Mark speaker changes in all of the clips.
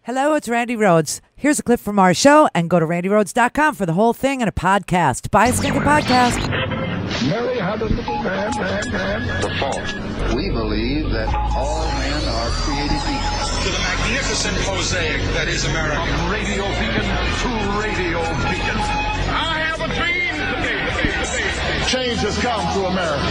Speaker 1: Hello, it's Randi Rhodes. Here's a clip from our show, and go to randirhodes.com for the whole thing and a podcast. Buy a stinking podcast.
Speaker 2: Mary had a little man.
Speaker 3: The fault. We believe that all men are created equal.
Speaker 4: To the magnificent mosaic that is America.
Speaker 2: From radio beacon to radio beacon. I have a dream today. Change has come to America.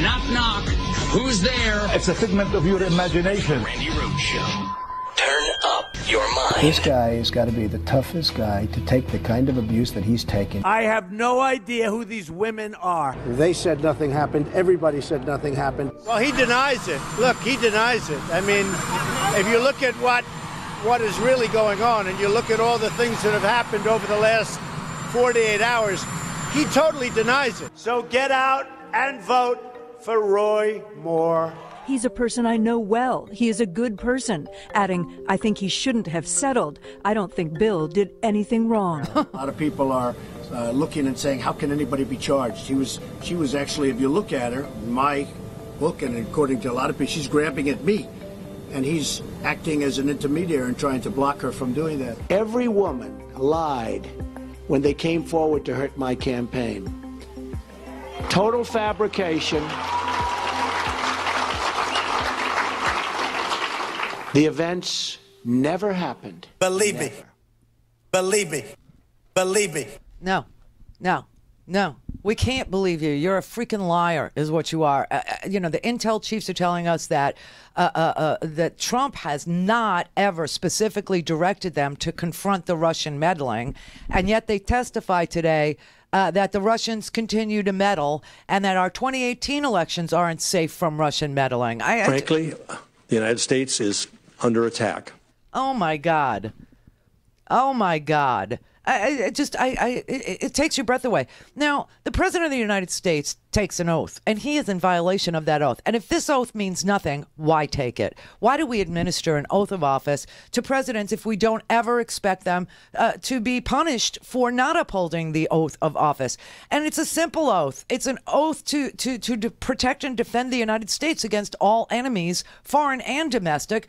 Speaker 5: Knock, knock. Who's there?
Speaker 2: It's a figment of your imagination.
Speaker 5: Randi Rhodes Show. Turn up your mind.
Speaker 6: This guy has got to be the toughest guy to take the kind of abuse that he's taken.
Speaker 7: I have no idea who these women are.
Speaker 6: They said nothing happened. Everybody said nothing happened.
Speaker 7: Well, he denies it. Look, he denies it. I mean, if you look at what is really going on and you look at all the things that have happened over the last 48 hours, he totally denies it. So get out and vote for Roy Moore.
Speaker 8: He's a person I know well. He is a good person. Adding, I think he shouldn't have settled. I don't think Bill did anything wrong.
Speaker 6: A lot of people are looking and saying, how can anybody be charged? She was actually, if you look at her, in my book, and according to a lot of people, she's grabbing at me. And he's acting as an intermediary and trying to block her from doing that. Every woman lied when they came forward to hurt my campaign. Total fabrication. The events never happened.
Speaker 7: Believe me. Believe me. Believe me.
Speaker 1: No. We can't believe you. You're a freaking liar, is what you are. The intel chiefs are telling us that that Trump has not ever specifically directed them to confront the Russian meddling, and yet they testify today that the Russians continue to meddle, and that our 2018 elections aren't safe from Russian meddling.
Speaker 9: Frankly, the United States is under attack.
Speaker 1: Oh my God. It takes your breath away. Now, the President of the United States takes an oath, and he is in violation of that oath. And if this oath means nothing, why take it? Why do we administer an oath of office to presidents if we don't ever expect them to be punished for not upholding the oath of office? And it's a simple oath. It's an oath to protect and defend the United States against all enemies, foreign and domestic.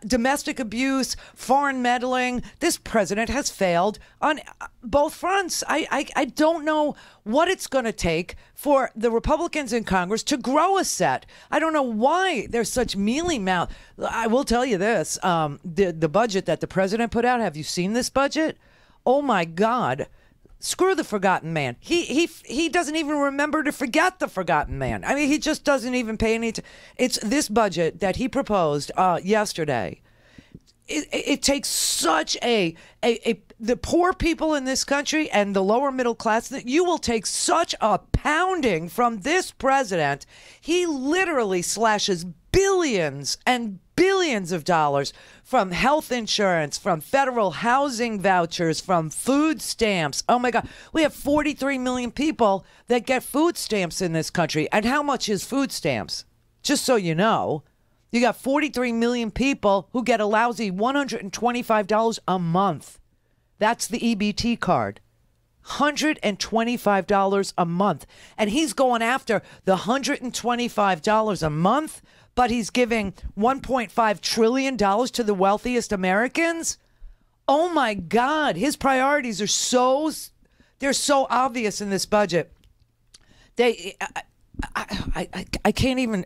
Speaker 1: Domestic abuse, foreign meddling. This president has failed on both fronts. I don't know what it's going to take for the Republicans in Congress to grow a set. I don't know why they're such mealy mouth. I will tell you this: the budget that the president put out. Have you seen this budget? Oh my God! Screw the forgotten man. He doesn't even remember to forget the forgotten man. I mean, he just doesn't even pay any. It's this budget that he proposed yesterday. It takes such the poor people in this country and the lower middle class that you will take such a pounding from this president. He literally slashes billions and billions of dollars from health insurance, from federal housing vouchers, from food stamps. Oh my God. We have 43 million people that get food stamps in this country. And how much is food stamps? Just so you know, you got 43 million people who get a lousy $125 a month. That's the EBT card. $125 a month. And he's going after the $125 a month, but he's giving $1.5 trillion to the wealthiest Americans. Oh my God. His priorities are they're so obvious in this budget. I can't even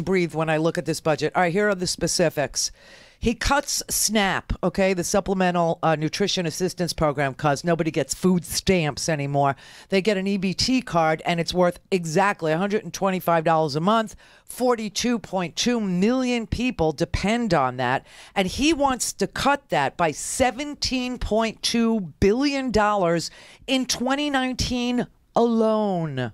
Speaker 1: breathe when I look at this budget. All right, here are the specifics. He cuts SNAP, okay, the Supplemental Nutrition Assistance Program, because nobody gets food stamps anymore. They get an EBT card, and it's worth exactly $125 a month. 42.2 million people depend on that, and he wants to cut that by $17.2 billion in 2019 alone.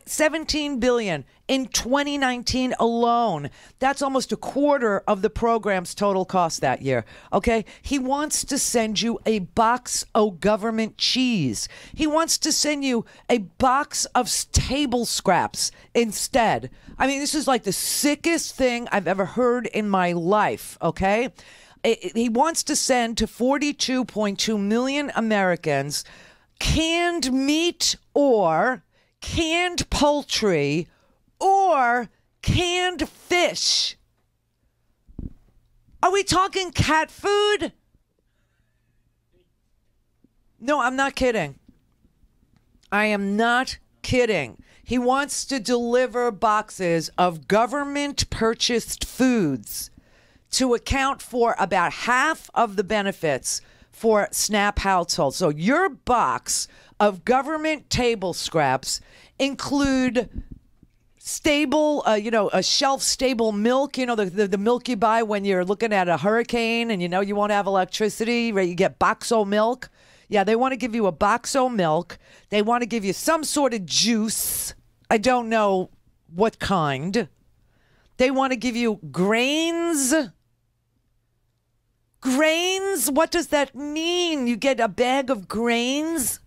Speaker 1: 17 billion in 2019 alone. That's almost a quarter of the program's total cost that year. Okay. He wants to send you a box of government cheese. He wants to send you a box of table scraps instead. I mean, this is like the sickest thing I've ever heard in my life. Okay. He wants to send to 42.2 million Americans canned meat or canned poultry or canned fish. Are we talking cat food? No, I'm not kidding. I am not kidding. He wants to deliver boxes of government-purchased foods to account for about half of the benefits for SNAP households. So your box of government table scraps include stable, a shelf-stable milk, the milk you buy when you're looking at a hurricane and you won't have electricity, right? You get Boxo milk. Yeah, they want to give you a Boxo milk. They want to give you some sort of juice. I don't know what kind. They want to give you grains. Grains? What does that mean? You get a bag of grains?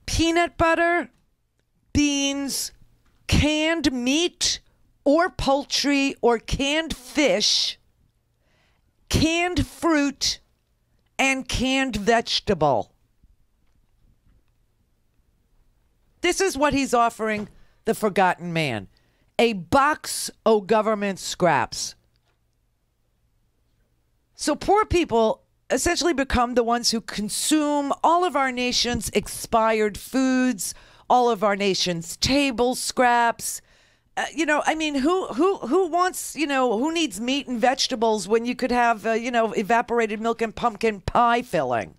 Speaker 1: Peanut butter, beans, canned meat or poultry or canned fish, canned fruit, and canned vegetable. This is what he's offering the forgotten man. A box of government scraps. So poor people essentially become the ones who consume all of our nation's expired foods, all of our nation's table scraps. Who wants, who needs meat and vegetables when you could have, evaporated milk and pumpkin pie filling?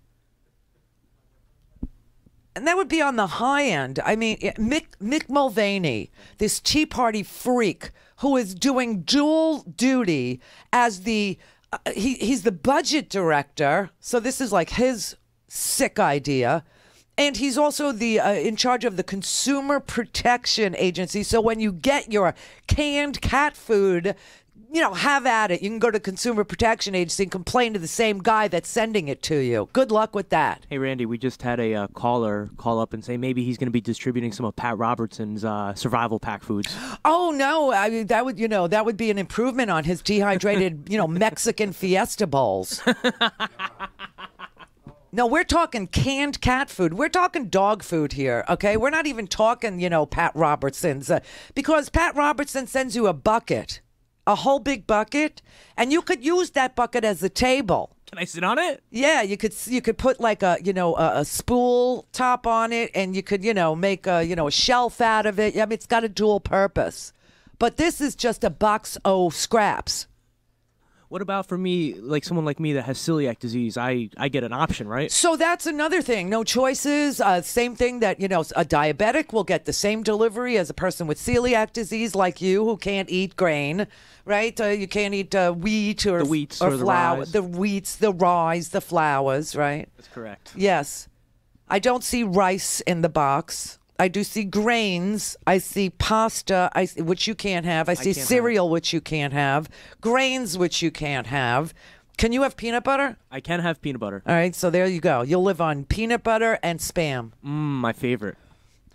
Speaker 1: And that would be on the high end. I mean, Mick Mulvaney, this Tea Party freak who is doing dual duty as he's the budget director. So this is like his sick idea. And he's also the in charge of the Consumer Protection Agency. So when you get your canned cat food, have at it. You can go to Consumer Protection Agency and complain to the same guy that's sending it to you. Good luck with that.
Speaker 10: Hey, Randy, we just had a caller call up and say maybe he's going to be distributing some of Pat Robertson's survival pack foods.
Speaker 1: Oh, no. I mean, that would be an improvement on his dehydrated, Mexican Fiesta bowls. No, we're talking canned cat food. We're talking dog food here, okay? We're not even talking, Pat Robertson's. Because Pat Robertson sends you a bucket, a whole big bucket, and you could use that bucket as a table.
Speaker 10: Can I sit on it?
Speaker 1: Yeah, you could put like a spool top on it, and you could, make a shelf out of it. I mean, it's got a dual purpose. But this is just a box of scraps.
Speaker 10: What about for me, like someone like me that has celiac disease? I get an option, right?
Speaker 1: So that's another thing. No choices. Same thing that, a diabetic will get the same delivery as a person with celiac disease like you who can't eat grain, right? You can't eat wheat or flour. The wheats, the rye, the flours, right?
Speaker 10: That's correct.
Speaker 1: Yes. I don't see rice in the box. I do see grains. I see pasta, which you can't have. I see cereal, which you can't have. Grains, which you can't have. Can you have peanut butter?
Speaker 10: I can have peanut butter.
Speaker 1: All right, so there you go. You'll live on peanut butter and Spam.
Speaker 10: My favorite.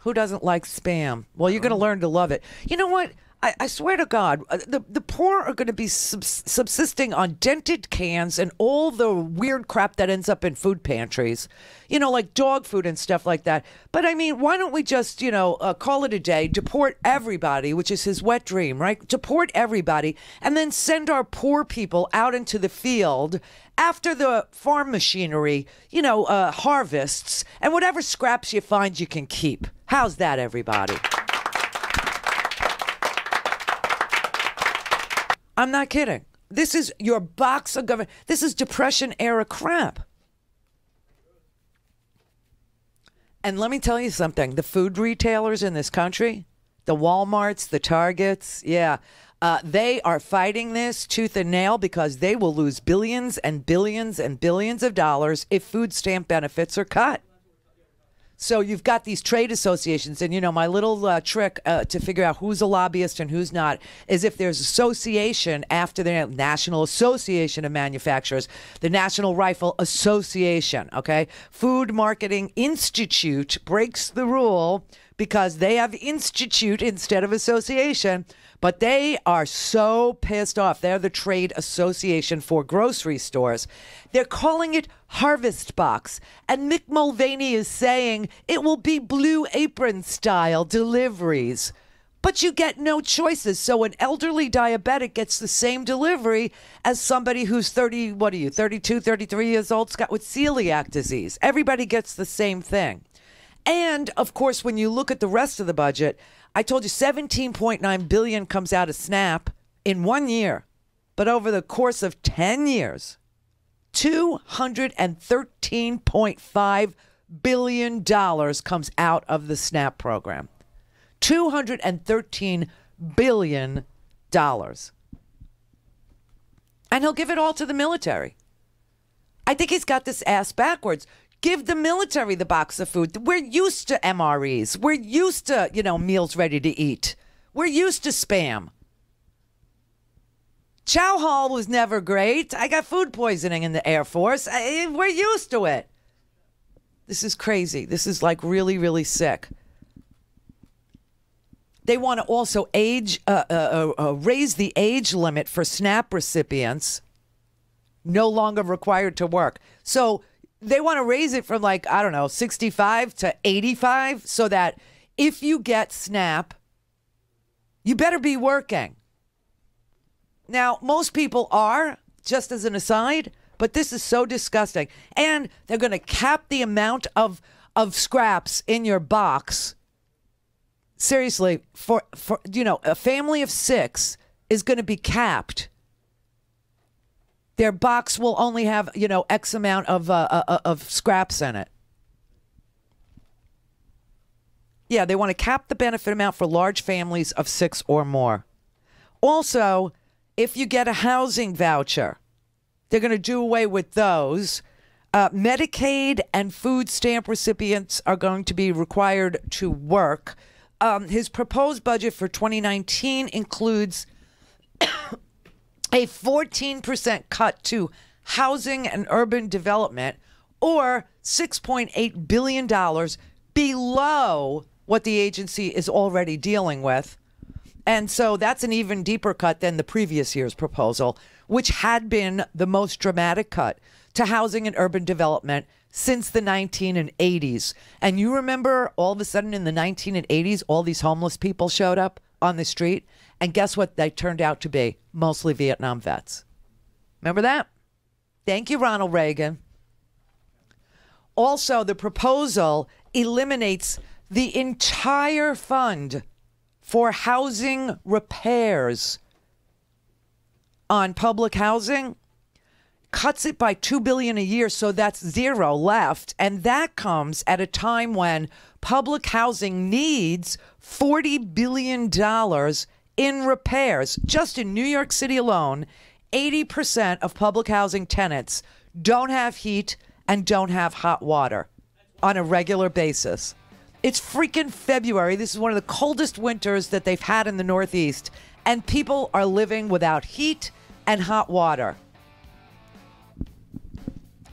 Speaker 1: Who doesn't like Spam? Well, you're going to learn to love it. You know what? I swear to God, the poor are going to be subsisting on dented cans and all the weird crap that ends up in food pantries, like dog food and stuff like that. But I mean, why don't we just, call it a day, deport everybody, which is his wet dream, right? Deport everybody and then send our poor people out into the field after the farm machinery, harvests, and whatever scraps you find you can keep. How's that, everybody? I'm not kidding. This is your box of government. This is Depression-era crap. And let me tell you something. The food retailers in this country, the Walmarts, the Targets, they are fighting this tooth and nail because they will lose billions and billions and billions of dollars if food stamp benefits are cut. So you've got these trade associations, and my little trick to figure out who's a lobbyist and who's not is if there's association after the National Association of Manufacturers, the National Rifle Association, okay? Food Marketing Institute breaks the rule because they have institute instead of association, but they are so pissed off. They're the trade association for grocery stores. They're calling it Harvest Box. And Mick Mulvaney is saying it will be Blue Apron style deliveries. but you get no choices. So an elderly diabetic gets the same delivery as somebody who's 32, 33 years old, got with celiac disease. Everybody gets the same thing. And of course, when you look at the rest of the budget, I told you $17.9 billion comes out of SNAP in 1 year, but over the course of 10 years, $213.5 billion comes out of the SNAP program. $213 billion. And he'll give it all to the military. I think he's got this ass backwards. Give the military the box of food. We're used to MREs. We're used to, meals ready to eat. We're used to Spam. Chow Hall was never great. I got food poisoning in the Air Force. We're used to it. This is crazy. This is like really, really sick. They want to also raise the age limit for SNAP recipients, no longer required to work. So they want to raise it from 65 to 85 so that if you get SNAP, you better be working. Now, most people are, just as an aside, but this is so disgusting. And they're going to cap the amount of scraps in your box. Seriously, for a family of 6 is going to be capped. Their box will only have, X amount of scraps in it. Yeah, they want to cap the benefit amount for large families of 6 or more. Also, if you get a housing voucher, they're going to do away with those. Medicaid and food stamp recipients are going to be required to work. His proposed budget for 2019 includes a 14% cut to housing and urban development, or $6.8 billion below what the agency is already dealing with. And so that's an even deeper cut than the previous year's proposal, which had been the most dramatic cut to housing and urban development since the 1980s. And you remember all of a sudden in the 1980s, all these homeless people showed up on the street. And guess what they turned out to be? Mostly Vietnam vets. Remember that? Thank you, Ronald Reagan. Also, the proposal eliminates the entire fund for housing repairs on public housing, cuts it by $2 billion a year, so that's zero left. And that comes at a time when public housing needs $40 billion in repairs. Just in New York City alone, 80% of public housing tenants don't have heat and don't have hot water on a regular basis. It's freaking February. This is one of the coldest winters that they've had in the Northeast, and people are living without heat and hot water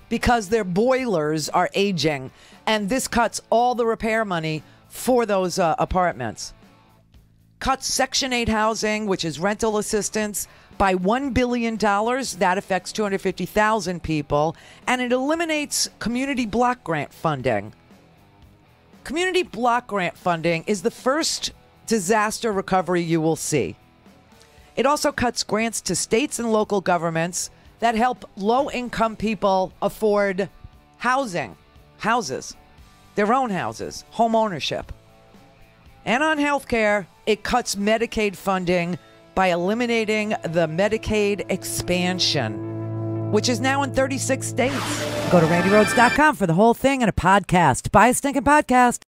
Speaker 1: because their boilers are aging, and this cuts all the repair money for those apartments. Cuts Section 8 housing, which is rental assistance, by $1 billion. That affects 250,000 people. And it eliminates community block grant funding. Community block grant funding is the first disaster recovery you will see. It also cuts grants to states and local governments that help low-income people afford houses, their own houses, home ownership. And on healthcare, it cuts Medicaid funding by eliminating the Medicaid expansion, which is now in 36 states. Go to RandiRhodes.com for the whole thing and a podcast. Buy a stinking podcast.